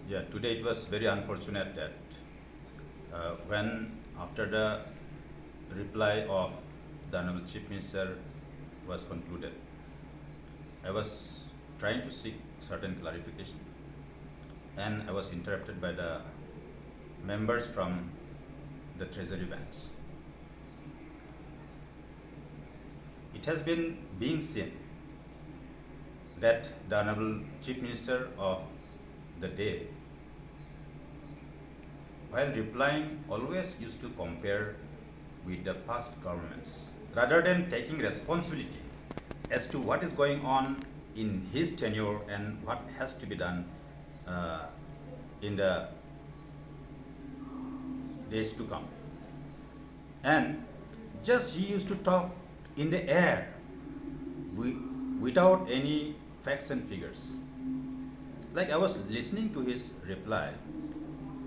Yeah, today it was very unfortunate that when after the reply of the Honorable Chief Minister was concluded, I was trying to seek certain clarification and I was interrupted by the members from the Treasury banks. It has been being seen that the Honorable Chief Minister of the day, while replying, always used to compare with the past governments rather than taking responsibility as to what is going on in his tenure and what has to be done in the days to come. And just he used to talk in the air without any facts and figures. Like I was listening to his reply,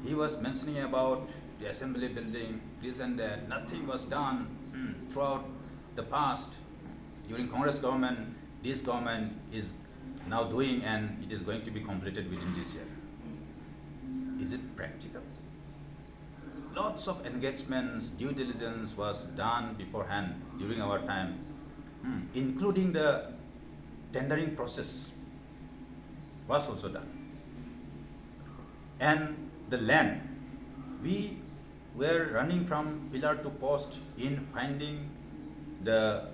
he was mentioning about the assembly building, this and that. Nothing was done throughout the past. During Congress government, this government is now doing and it is going to be completed within this year. Is it practical? Lots of engagements, due diligence was done beforehand during our time, including the tendering process was also done. And the land, we were running from pillar to post in finding the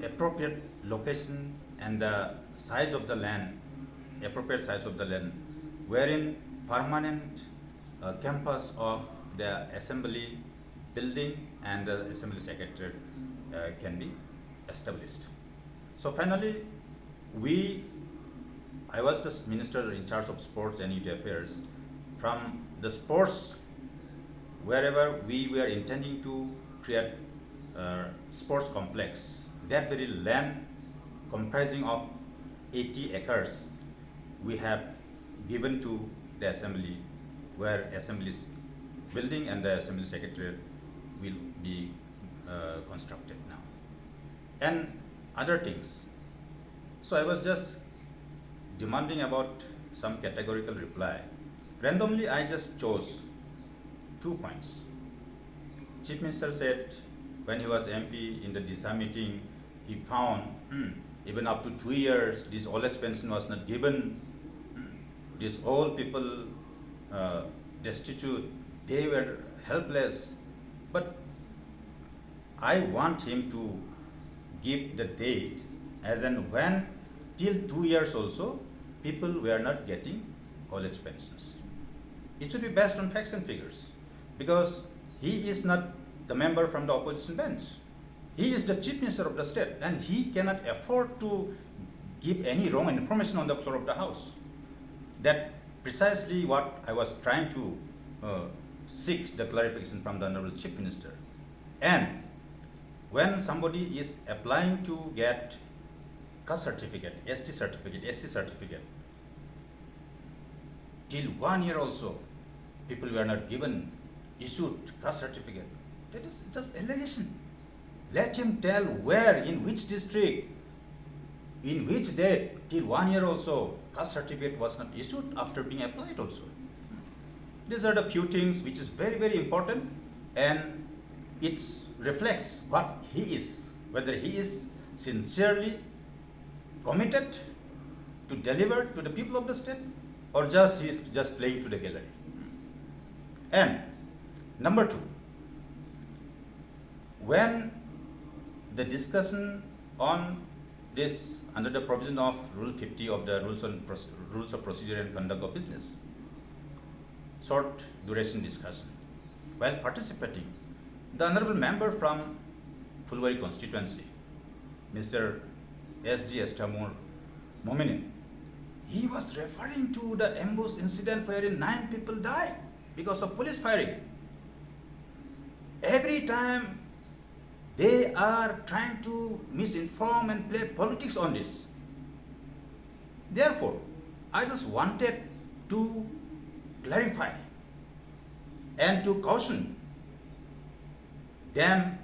appropriate location and the size of the land, appropriate size of the land, wherein permanent campus of the assembly building and the assembly secretariat can be established. So finally, I was the minister in charge of sports and youth affairs. From the sports, wherever we were intending to create sports complex, that very land comprising of 80 acres, we have given to the assembly, where assembly's building and the assembly secretariat will be constructed now, and other things. So I was just demanding about some categorical reply. Randomly, I just chose 2 points. Chief Minister said when he was MP in the DISA meeting, he found even up to 2 years, this old age pension was not given. These old people, destitute, they were helpless. But I want him to give the date as and when till 2 years also people were not getting old age pensions. It should be based on facts and figures, because he is not the member from the opposition bench. He is the chief minister of the state and he cannot afford to give any wrong information on the floor of the house. That precisely what I was trying to seek the clarification from the Honorable Chief Minister. And when somebody is applying to get caste certificate, ST certificate, SC certificate, till 1 year also, people were not given, issued caste certificate. That is just allegation. Let him tell where, in which district, in which date, till 1 year also, caste certificate was not issued after being applied also. These are the few things which is very, very important, and it reflects what he is, whether he is sincerely committed to deliver to the people of the state, or just he is just playing to the gallery. And number 2, when the discussion on this under the provision of Rule 50 of the Rules of Procedure and Conduct of Business, short duration discussion, while participating, the honorable member from Fulbari constituency, Mr. S.G. Estamur Mominin, he was referring to the ambush incident wherein 9 people died because of police firing. Every time they are trying to misinform and play politics on this. Therefore, I just wanted to clarify and to caution them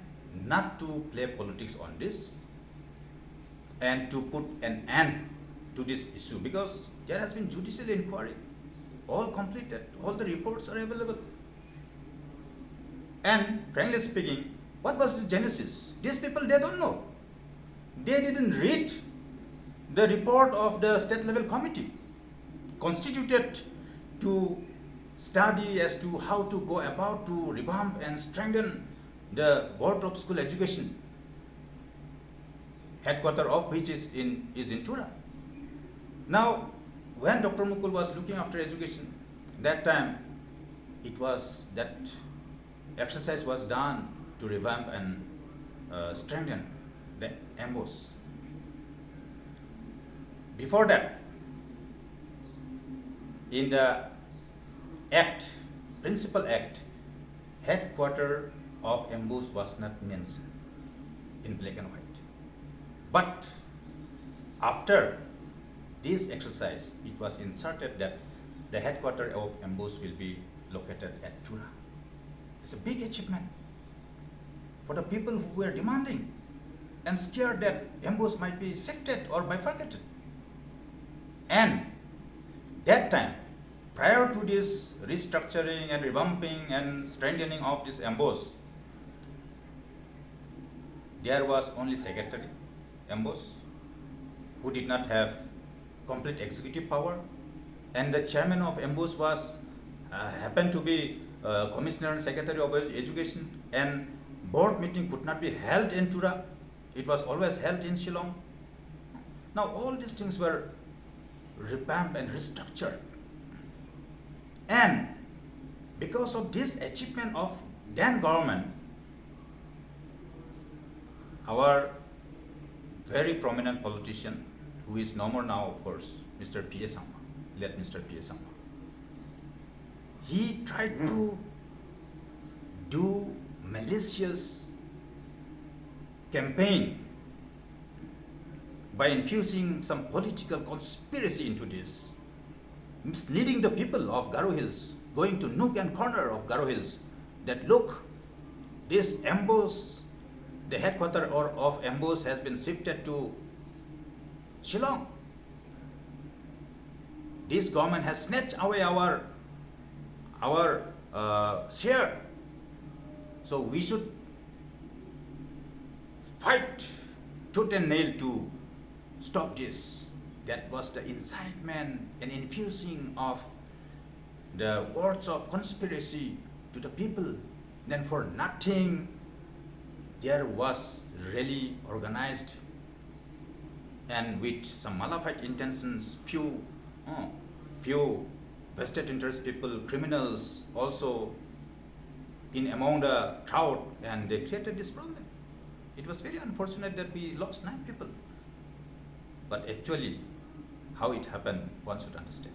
not to play politics on this and to put an end to this issue, because there has been judicial inquiry. all completed, all the reports are available. And frankly speaking, what was the genesis? These people, they don't know. They didn't read the report of the state level committee constituted to study as to how to go about to revamp and strengthen the Board of School Education, headquarters of which is in Tura. Now, when Dr. Mukul was looking after education, that time it was that exercise was done to revamp and strengthen the MOs. Before that, in the Act, Principal Act, headquarter of MOs was not mentioned in black and white. But after this exercise, it was inserted that the headquarter of MOs will be located at Tura. It's a big achievement for the people who were demanding and scared that MOs might be shifted or bifurcated. And that time, prior to this restructuring and revamping and strengthening of these MOs, there was only secretary MOs who did not have complete executive power, and the chairman of MOs was happened to be commissioner and secretary of education, and board meeting could not be held in Tura. It was always held in Shillong. Now all these things were revamped and restructured. And because of this achievement of then government, our very prominent politician, who is no more now, of course, Mr. P.A. Sangma, late Mr. P.A. Sangma, he tried to do malicious campaign by infusing some political conspiracy into this, misleading the people of Garo Hills, going to nook and corner of Garo Hills, that look, this MBOS, the headquarters of MBOS has been shifted to Shillong. This government has snatched away our share. So we should fight tooth and nail to stop this. That was the incitement and infusing of the words of conspiracy to the people. Then for nothing, there was really organized and with some malevolent intentions, few vested interest people, criminals also in among the crowd, and they created this problem. It was very unfortunate that we lost 9 people. But actually, how it happened, one should understand.